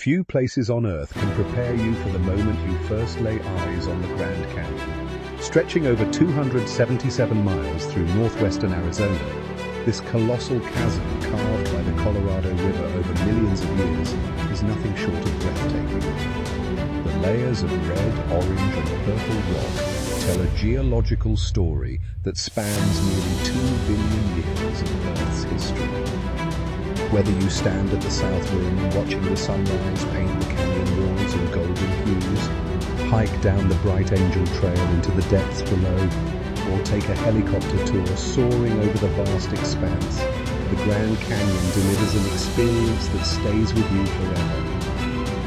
Few places on Earth can prepare you for the moment you first lay eyes on the Grand Canyon. Stretching over 277 miles through northwestern Arizona, this colossal chasm carved by the Colorado River over millions of years is nothing short of breathtaking. The layers of red, orange, and purple rock tell a geological story that spans nearly 2 billion years of Earth's history. Whether you stand at the south rim watching the sunrise paint the canyon walls in golden hues, hike down the Bright Angel Trail into the depths below, or take a helicopter tour soaring over the vast expanse, the Grand Canyon delivers an experience that stays with you forever.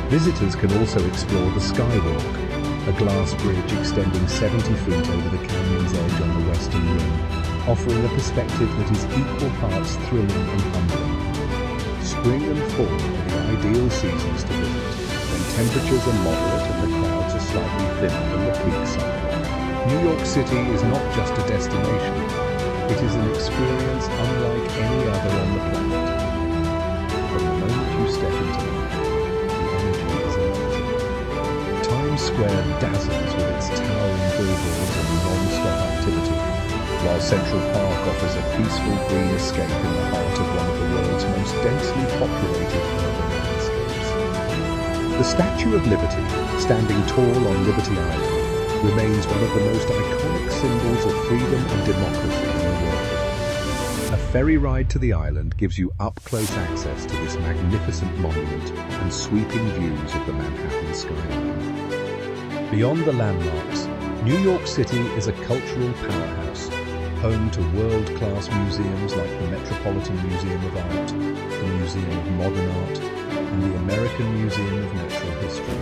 Visitors can also explore the Skywalk, a glass bridge extending 70 feet over the canyon's edge on the western rim, offering a perspective that is equal parts thrilling and humbling. Spring and fall are the ideal seasons to visit, when temperatures are moderate and the clouds are slightly thinner than the peak summer. New York City is not just a destination, it is an experience unlike any other on the planet. From the moment you step into it, the energy is electric. Times Square dazzles with its towering billboards and non-stop activity, while Central Park offers a peaceful green escape in the heart of one of the world's most densely populated urban landscapes. The Statue of Liberty, standing tall on Liberty Island, remains one of the most iconic symbols of freedom and democracy in the world. A ferry ride to the island gives you up-close access to this magnificent monument and sweeping views of the Manhattan skyline. Beyond the landmarks, New York City is a cultural powerhouse, home to world-class museums like the Metropolitan Museum of Art, the Museum of Modern Art, and the American Museum of Natural History.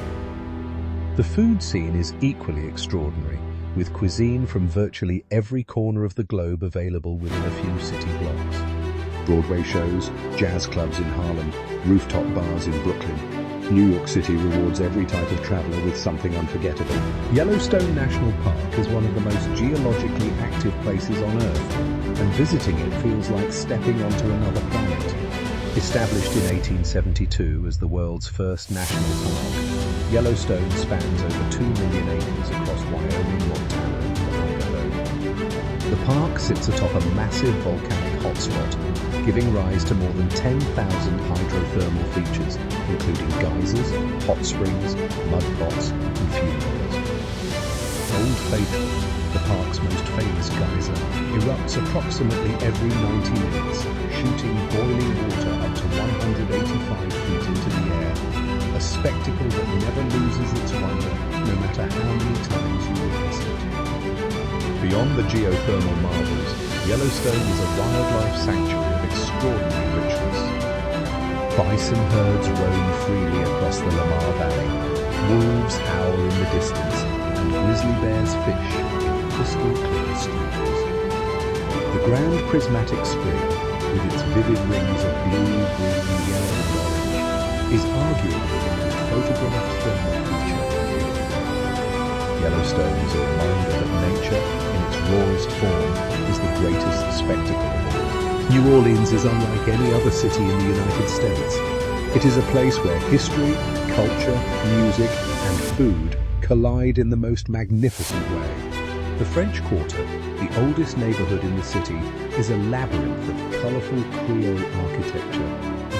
The food scene is equally extraordinary, with cuisine from virtually every corner of the globe available within a few city blocks. Broadway shows, jazz clubs in Harlem, rooftop bars in Brooklyn. New York City rewards every type of traveler with something unforgettable. Yellowstone National Park is one of the most geologically active places on Earth, and visiting it feels like stepping onto another planet. Established in 1872 as the world's first national park, Yellowstone spans over 2 million acres across Wyoming, Montana, and Idaho. The park sits atop a massive volcanic hotspot, giving rise to more than 10,000 hydrothermal features, including geysers, hot springs, mud pots, and fumaroles. Old Faithful, the park's most famous geyser, erupts approximately every 90 minutes, shooting boiling water up to 185 feet into the air, a spectacle that never loses its wonder, no matter how many times you witness it. Beyond the geothermal marvels, Yellowstone is a wildlife sanctuary of extraordinary richness. Bison herds roam freely across the Lamar Valley, wolves howl in the distance, and grizzly bears fish in crystal clear streams. The Grand Prismatic Spring, with its vivid rings of blue, green, yellow, and orange, is arguably the most photographed thermal feature in the world. Yellowstone is a reminder that nature, in its rawest form, is the greatest spectacle of all. New Orleans is unlike any other city in the United States. It is a place where history, culture, music, and food collide in the most magnificent way. The French Quarter, the oldest neighborhood in the city, is a labyrinth of colorful Creole architecture,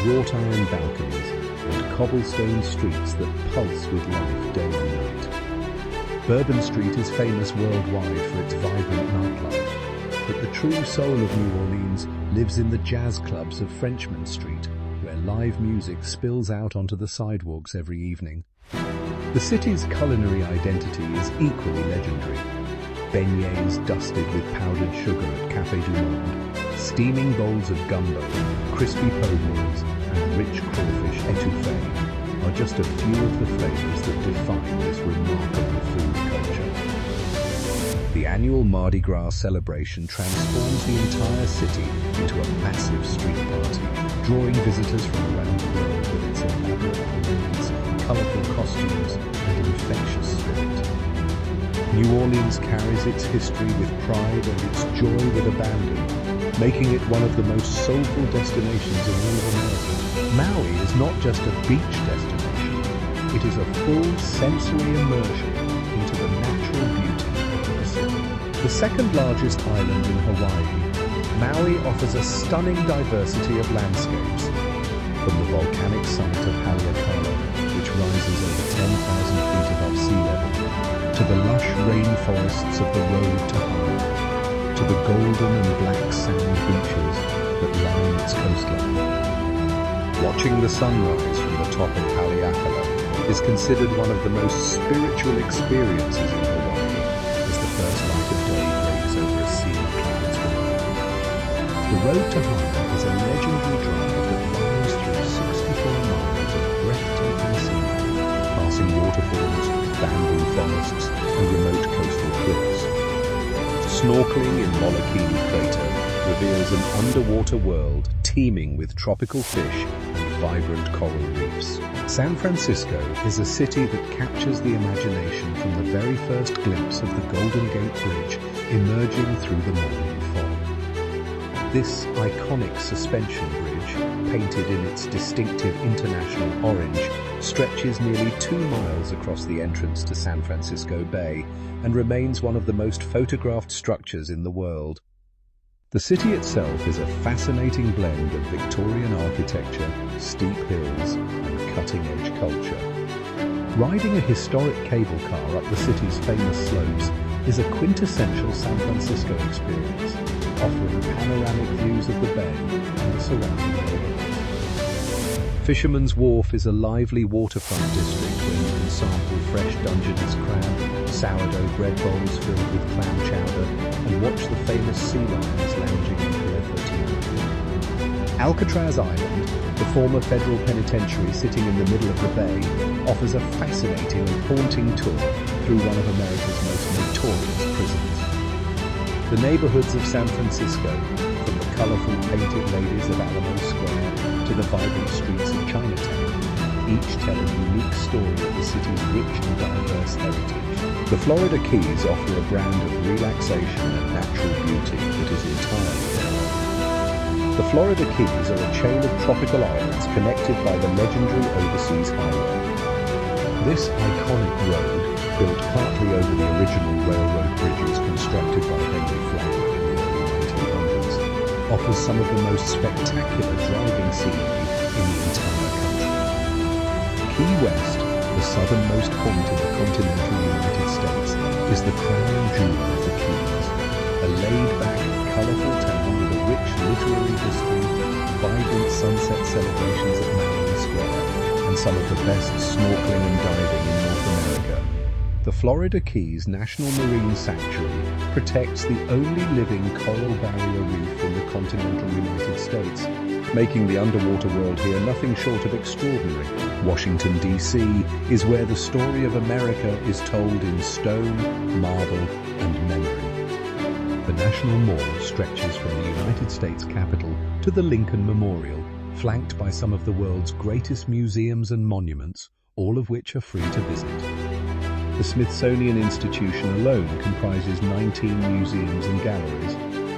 wrought iron balconies, and cobblestone streets that pulse with life day and night. Bourbon Street is famous worldwide for its vibrant nightlife, but the true soul of New Orleans lives in the jazz clubs of Frenchman Street, where live music spills out onto the sidewalks every evening. The city's culinary identity is equally legendary. Beignets dusted with powdered sugar at Café du Monde, steaming bowls of gumbo, crispy po' boys, and rich crawfish étouffée are just a few of the flavors that define this remarkable food culture. The annual Mardi Gras celebration transforms the entire city into a massive street party, drawing visitors from around the world with its elaborate parades, colorful costumes, and infectious spirit. New Orleans carries its history with pride and its joy with abandon, making it one of the most soulful destinations in all of America. Maui is not just a beach destination, It is a full sensory immersion into the natural beauty of the Pacific. The second largest island in Hawaii, Maui offers a stunning diversity of landscapes. From the volcanic summit of Haleakala, which rises over 10,000 feet above sea level, to the lush rainforests of the road to Hawaii, to the golden and black sand beaches that line its coastline. Watching the sunrise from the top of Haleakala is considered one of the most spiritual experiences in Hawaii, as the first light of day breaks over a sea of clouds below. The road to Hawaii is a legendary drive that winds through 64 miles of breathtaking scenery, passing waterfalls, bamboo forests, and remote coastal cliffs. Snorkeling in Molokini Crater reveals an underwater world teeming with tropical fish and vibrant coral reefs. San Francisco is a city that captures the imagination from the very first glimpse of the Golden Gate Bridge emerging through the morning fog. This iconic suspension bridge, painted in its distinctive international orange, stretches nearly 2 miles across the entrance to San Francisco Bay and remains one of the most photographed structures in the world. The city itself is a fascinating blend of Victorian architecture, steep hills, and cutting-edge culture. Riding a historic cable car up the city's famous slopes is a quintessential San Francisco experience, offering panoramic views of the bay and the surrounding neighborhoods. Fisherman's Wharf is a lively waterfront district where you can sample fresh Dungeness crab, sourdough bread bowls filled with clam chowder, and watch the famous sea lions lounging in Pier 13. Alcatraz Island, the former federal penitentiary sitting in the middle of the bay, offers a fascinating and haunting tour through one of America's most notorious prisons. The neighborhoods of San Francisco, from the colorful painted ladies of Alamo Square to the vibrant streets of Chinatown, each tell a unique story of the city's rich and diverse heritage. The Florida Keys offer a brand of relaxation and natural beauty that is entirely their own. The Florida Keys are a chain of tropical islands connected by the legendary Overseas Highway. This iconic road, built partly over the original railroad bridges constructed by Henry Flagler in the early 1900s, offers some of the most spectacular driving scenery in the entire country. Key West, the southernmost point in the continental United States, is the crown jewel of the Keys, a laid-back, colourful town with a rich literary history, vibrant sunset celebrations at Marion Square, and some of the best snorkeling and diving in North America. The Florida Keys National Marine Sanctuary protects the only living coral barrier reef in the continental United States, making the underwater world here nothing short of extraordinary. Washington, D.C. is where the story of America is told in stone, marble, and memory. The National Mall stretches from the United States Capitol to the Lincoln Memorial, flanked by some of the world's greatest museums and monuments, all of which are free to visit. The Smithsonian Institution alone comprises 19 museums and galleries,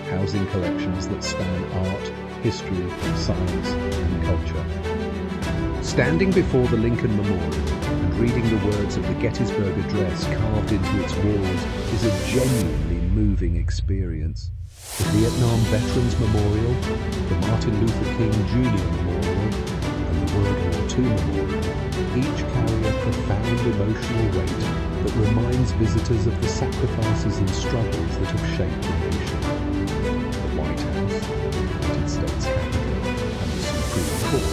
housing collections that span art, history, science, and culture. Standing before the Lincoln Memorial and reading the words of the Gettysburg Address carved into its walls is a genuinely moving experience. The Vietnam Veterans Memorial, the Martin Luther King Jr. Memorial, and the World War II Memorial each carry a profound emotional weight that reminds visitors of the sacrifices and struggles that have shaped the nation. The White House, the United States Capitol, and the Supreme Court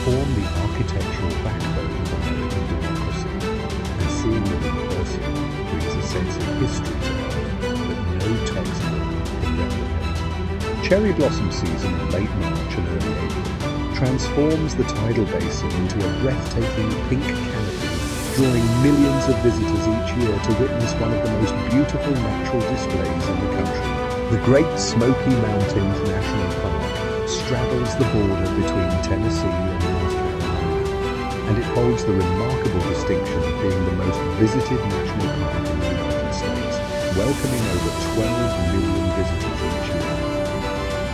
form the architectural backbone of American democracy, and seeing them in person brings a sense of history to life that no textbook can replicate. Cherry blossom season in late March and early April transforms the tidal basin into a breathtaking pink canopy, drawing millions of visitors each year to witness one of the most beautiful natural displays in the country. The Great Smoky Mountains National Park straddles the border between Tennessee and North Carolina, and it holds the remarkable distinction of being the most visited national park in the United States, welcoming over 12 million visitors each year.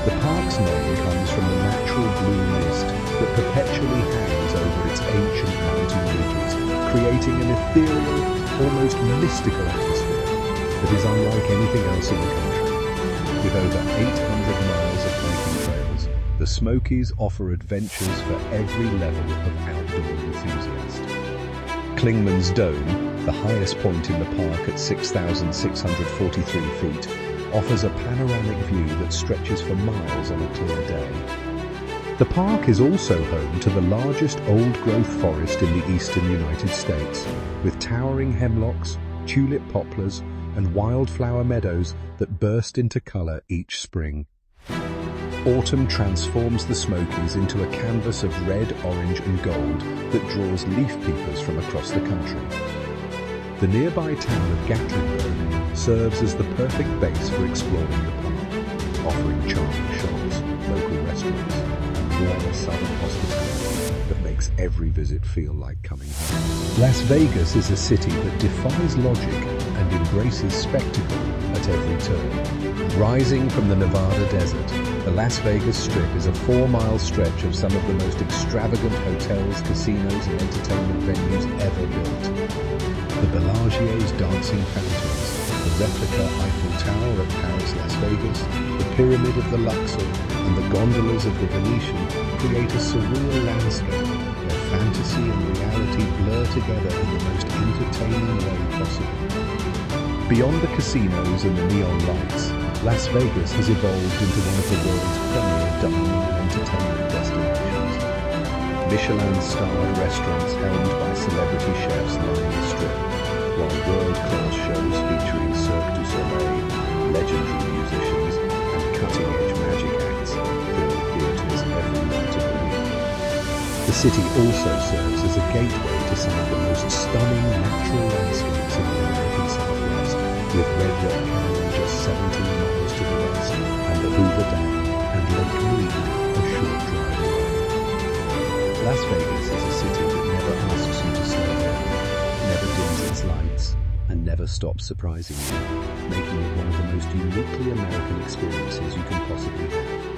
The park's name comes from the natural blue mist that perpetually hangs over its ancient mountain ridges, creating an ethereal, almost mystical atmosphere that is unlike anything else in the country. With over 800 miles of hiking trails, the Smokies offer adventures for every level of outdoor enthusiast. Klingman's Dome, the highest point in the park at 6,643 feet, offers a panoramic view that stretches for miles on a clear day. The park is also home to the largest old-growth forest in the eastern United States, with towering hemlocks, tulip poplars, and wildflower meadows that burst into color each spring. Autumn transforms the Smokies into a canvas of red, orange, and gold that draws leaf peepers from across the country. The nearby town of Gatlinburg serves as the perfect base for exploring the park, offering charming shops, local restaurants, and warm southern hospitality that makes every visit feel like coming home. Las Vegas is a city that defies logic and embraces spectacle at every turn. Rising from the Nevada desert, the Las Vegas Strip is a 4-mile stretch of some of the most extravagant hotels, casinos, and entertainment venues ever built. The Bellagio's dancing fountains, the replica Eiffel Tower at Paris, Las Vegas, the Pyramid of the Luxor, and the gondolas of the Venetian create a surreal landscape where fantasy and reality blur together in the most entertaining way possible. Beyond the casinos and the neon lights, Las Vegas has evolved into one of the world's premier dining and entertainment destinations. Michelin-starred restaurants helmed by celebrity chefs line the strip, while world-class shows featuring Cirque du Soleil, legendary musicians, and cutting-edge magic acts fill theaters every night of the week. The city also serves as a gateway to some of the most stunning natural landscapes in the American Southwest, with Red Rock Canyon just 17 miles to the west, and the Hoover Dam and Lake Mead a short drive away. Las Vegas is a city that never asks you to slow down, never dims its lights, and never stops surprising you, making it one of the most uniquely American experiences you can possibly have.